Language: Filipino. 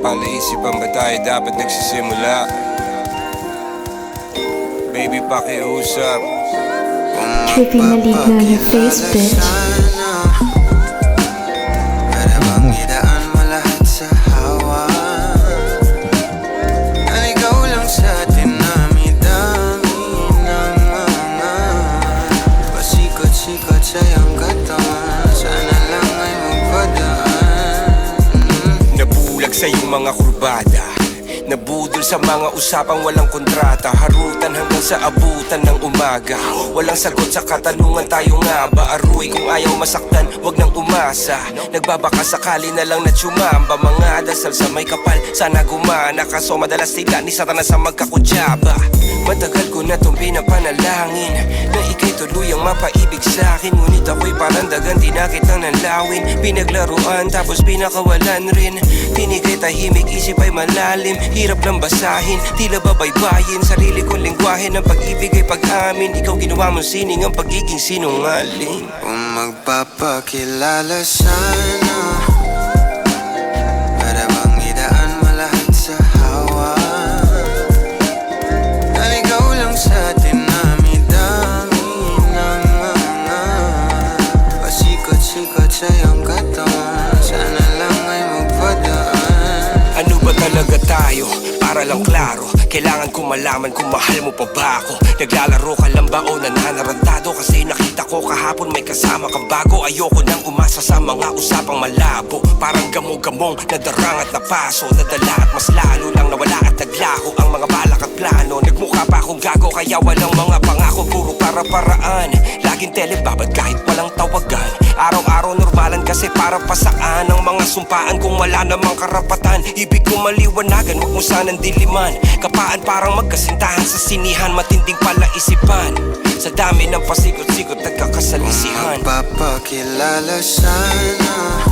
Palaisipan ba tayo dapat nagsisimula? Baby, pakiusap. Trippy Malignant on your face, bitch. Para bang idaan mo lahat sa hawa? Naligaw lang sa dinami-dami ng mga pasikot-sikot sa iyong katawan. Sana lang ay magpadaan. Nabulag sa iyong mga kurbada, nabudol sa mga usapang walang kontrata. Harutan hanggang sa abutan ng umaga. Walang sagot sa katanungan, tayo nga ba aruy? Kung ayaw masaktan, wag nang umasa. Nagbabaka sakali na lang na tsumamba. Mga dasal sa may kapal, sana gumana. Kaso madalas sila ni Satanas sa magkakutsaba. Matagal ko na tong pinapanalangin na ika'y tuluyang mapaibig sa'kin. Ngunit ako'y parang dagan, di na kitang nanlawin. Pinaglaruan tapos pinakawalan rin. Tinigay tahimik, isip ay malalim. Hirap lang basahin, tila babaybayin. Sarili kong lingwahe ng pag-ibig ay pag-amin. Ikaw ginawa mong sining ang pagiging sinungaling. Kung magpapakilala sana, para bang idaan mo lahat sa hawa? Naligaw lang sa dinami-dami ng mga pasikot-sikot sa iyong katawan. Sana lang ay magpadaan. Ano ba talaga tayo? Para lang klaro, kailangan ko malaman kung mahal mo pa ba ako. Naglalaro ka lang ba o nananarantado? Kasi nakita ko kahapon may kasama kang bago. Ayoko nang umasa sa mga usapang malabo. Parang gamo-gamong nadarang at napaso, nadala at mas lalo lang nawala at naglaho ang mga balak at plano. Nagmukha pa akong gago kaya walang mga pangako, puro para-paraan. Laging telebabad kahit walang tawagan. Araw-araw normalan kasi para pa saan ang mga sumpaan kung wala namang karapatan. Ibig ko maliwanagan, wag mo sanang diliman. Kapaan parang magkasintahan sa sinihan, matinding palaisipan. Sa dami ng pasikot-sikot nagkakasalisihan. Kung magpapakilala sana,